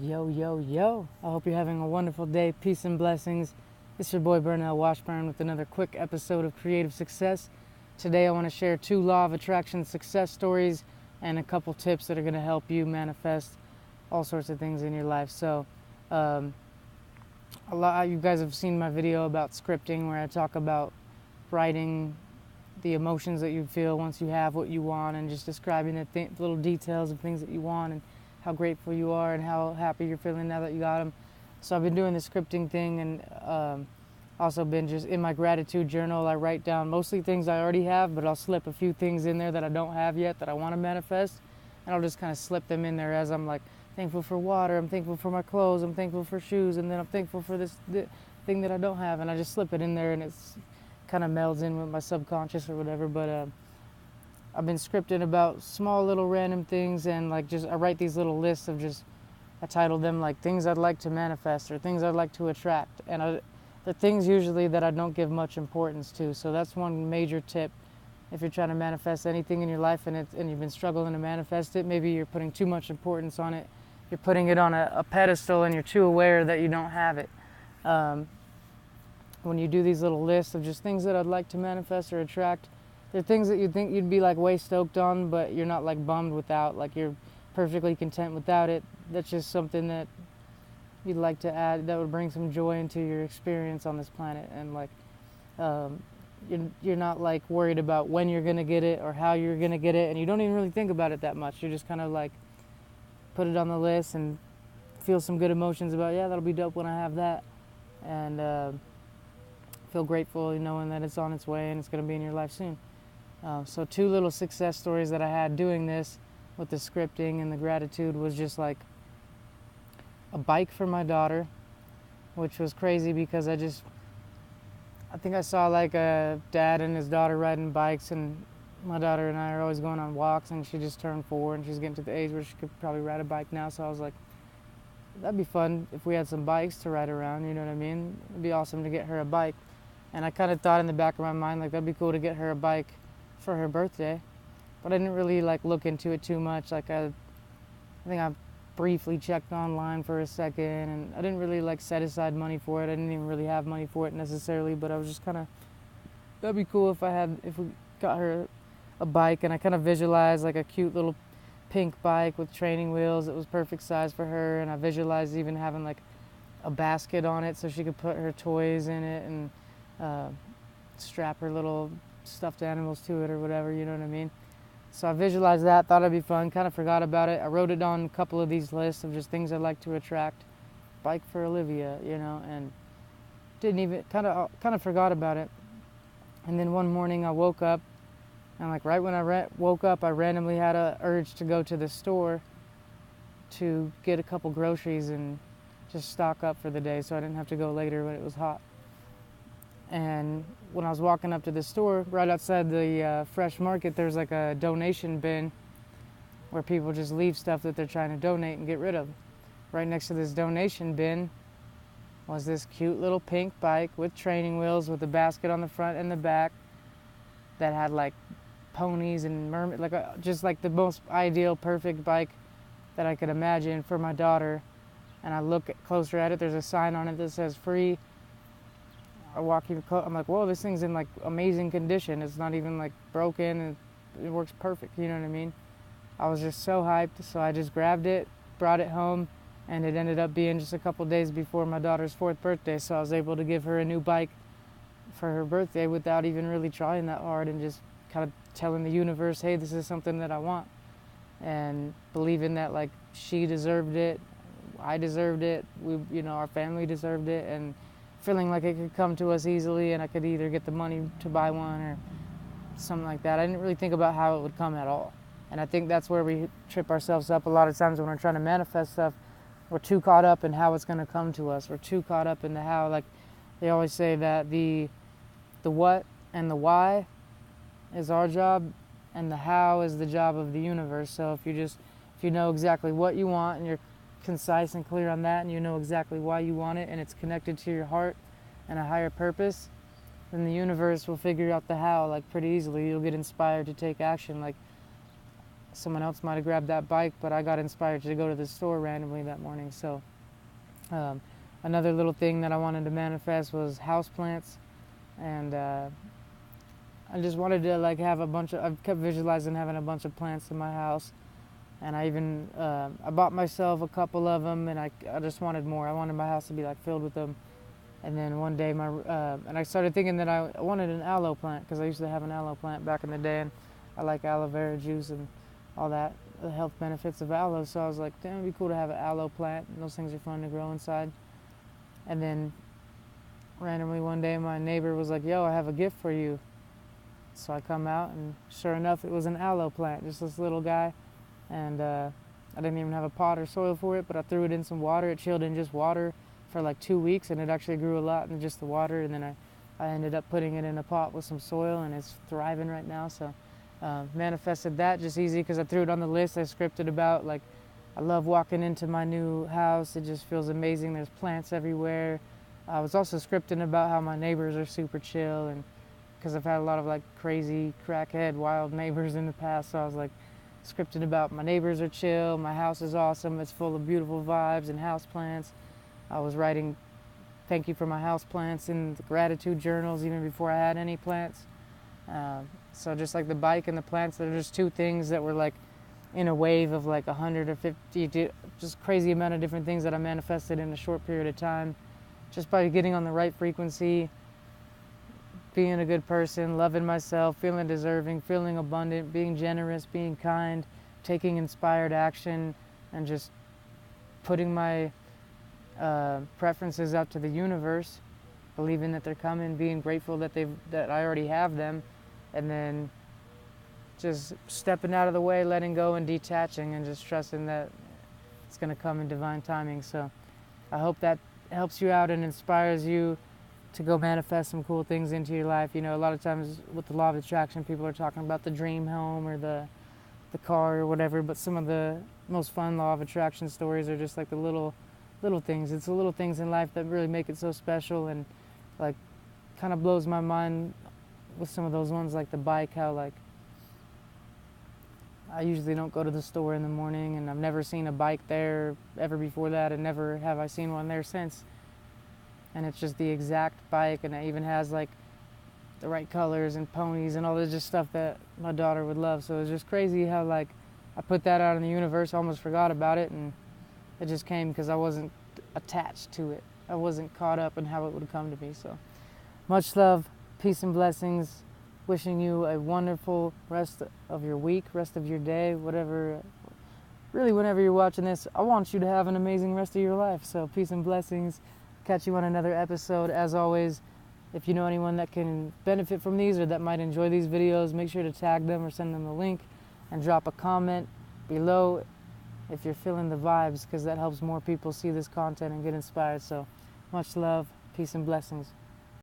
Yo, yo, yo. I hope you're having a wonderful day. Peace and blessings. It's your boy Burnell Washburn with another quick episode of Creative Success. Today I want to share 2 law of attraction success stories and a couple tips that are going to help you manifest all sorts of things in your life. So, a lot you guys have seen my video about scripting where I talk about writing the emotions that you feel once you have what you want and just describing the little details of things that you want and how grateful you are and how happy you're feeling now that you got them. So I've been doing the scripting thing and also been just in my gratitude journal. I write down mostly things I already have, but I'll slip a few things in there that I don't have yet that I want to manifest. And I'll just kind of slip them in there as I'm like thankful for water, I'm thankful for my clothes, I'm thankful for shoes, and then I'm thankful for this thing that I don't have. And I just slip it in there and it's kind of melds in with my subconscious or whatever. But I've been scripting about small little random things and like just I write these little lists of just I title them like things I'd like to manifest or things I'd like to attract, and they're things usually that I don't give much importance to. So that's one major tip. If you're trying to manifest anything in your life and you've been struggling to manifest it, maybe you're putting too much importance on it. You're putting it on a pedestal and you're too aware that you don't have it. When you do these little lists of just things that I'd like to manifest or attract, they're things that you'd think you'd be like way stoked on, but you're not like bummed without, like you're perfectly content without it. That's just something that you'd like to add that would bring some joy into your experience on this planet. And like you're not like worried about when you're gonna get it or how you're gonna get it, and you don't even really think about it that much. You're just kind of like put it on the list and feel some good emotions about, yeah, that'll be dope when I have that, and feel grateful knowing that it's on its way and it's gonna be in your life soon. So 2 little success stories that I had doing this with the scripting and the gratitude was just like a bike for my daughter, which was crazy because I think I saw like a dad and his daughter riding bikes, and my daughter and I are always going on walks, and she just turned 4 and she's getting to the age where she could probably ride a bike now. So I was like, that'd be fun if we had some bikes to ride around, you know what I mean? It'd be awesome to get her a bike. And I kind of thought in the back of my mind, like, that'd be cool to get her a bike for her birthday. But I didn't really like look into it too much. Like I think I briefly checked online for a second, and I didn't really like set aside money for it. I didn't even really have money for it necessarily, but I was just kind of, that'd be cool if we got her a bike. And I kind of visualized like a cute little pink bike with training wheels. It was perfect size for her, and I visualized even having like a basket on it so she could put her toys in it and strap her little stuffed animals to it or whatever, you know what I mean? So I visualized that, thought it'd be fun, kind of forgot about it. I wrote it on a couple of these lists of just things I'd like to attract. Bike for Olivia, you know, and didn't even, kind of forgot about it. And then one morning I woke up, and like right when I woke up, I randomly had a urge to go to the store to get a couple groceries and just stock up for the day so I didn't have to go later when it was hot. And when I was walking up to the store, right outside the fresh market, there's like a donation bin where people just leave stuff that they're trying to donate and get rid of. Right next to this donation bin was this cute little pink bike with training wheels with a basket on the front and the back that had like ponies and mermaid, like just like the most ideal, perfect bike that I could imagine for my daughter. And I look closer at it, there's a sign on it that says free. I walk even close, I'm like, whoa, this thing's in like amazing condition. It's not even like broken, and it works perfect, you know what I mean? I was just so hyped, so I just grabbed it, brought it home, and it ended up being just a couple days before my daughter's 4th birthday, so I was able to give her a new bike for her birthday without even really trying that hard, and just kind of telling the universe, hey, this is something that I want, and believing that like she deserved it, I deserved it, our family deserved it, and feeling like it could come to us easily and I could either get the money to buy one or something like that. I didn't really think about how it would come at all. And I think that's where we trip ourselves up a lot of times when we're trying to manifest stuff. We're too caught up in how it's going to come to us. We're too caught up in the how. Like they always say that the what and the why is our job and the how is the job of the universe. So if you know exactly what you want and you're concise and clear on that, and you know exactly why you want it, and it's connected to your heart and a higher purpose, then the universe will figure out the how like pretty easily. You'll get inspired to take action. Like someone else might have grabbed that bike, but I got inspired to go to the store randomly that morning. So um, another little thing that I wanted to manifest was houseplants, and I just wanted to like have a bunch of. I've kept visualizing having a bunch of plants in my house, and I even I bought myself a couple of them, and I just wanted more. I wanted my house to be like filled with them. And then one day and I started thinking that I wanted an aloe plant, because I used to have an aloe plant back in the day, and I like aloe vera juice and all that, the health benefits of aloe. So I was like, damn, it'd be cool to have an aloe plant. And those things are fun to grow inside. And then randomly one day my neighbor was like, yo, I have a gift for you. So I come out, and sure enough, it was an aloe plant, just this little guy. And I didn't even have a pot or soil for it, but I threw it in some water. It chilled in just water for like 2 weeks, and it actually grew a lot in just the water. And then I ended up putting it in a pot with some soil, and it's thriving right now. So manifested that just easy because I threw it on the list. I scripted about like I love walking into my new house. It just feels amazing. There's plants everywhere. I was also scripting about how my neighbors are super chill, and because I've had a lot of like crazy crackhead wild neighbors in the past. So I was like scripting about my neighbors are chill, my house is awesome, it's full of beautiful vibes and house plants. I was writing thank you for my house plants in the gratitude journals even before I had any plants. So just like the bike and the plants, they're just two things that were like in a wave of like 100 or 50, just crazy amount of different things that I manifested in a short period of time. Just by getting on the right frequency, being a good person, loving myself, feeling deserving, feeling abundant, being generous, being kind, taking inspired action, and just putting my preferences out to the universe, believing that they're coming, being grateful that I already have them, and then just stepping out of the way, letting go and detaching, and just trusting that it's going to come in divine timing. So I hope that helps you out and inspires you to go manifest some cool things into your life. You know, a lot of times with the law of attraction, people are talking about the dream home or the car or whatever, but some of the most fun law of attraction stories are just like the little things. It's the little things in life that really make it so special, and like kind of blows my mind with some of those ones, like the bike, how like I usually don't go to the store in the morning, and I've never seen a bike there ever before that, and never have I seen one there since. And it's just the exact bike, and it even has like the right colors and ponies and all this just stuff that my daughter would love. So it's just crazy how like I put that out in the universe, almost forgot about it, and it just came because I wasn't attached to it. I wasn't caught up in how it would come to me. So much love, peace and blessings. Wishing you a wonderful rest of your week, rest of your day, whatever, really whenever you're watching this, I want you to have an amazing rest of your life. So peace and blessings. Catch you on another episode. As always, if you know anyone that can benefit from these or that might enjoy these videos, make sure to tag them or send them the link, and drop a comment below if you're feeling the vibes, because that helps more people see this content and get inspired. So much love, peace and blessings.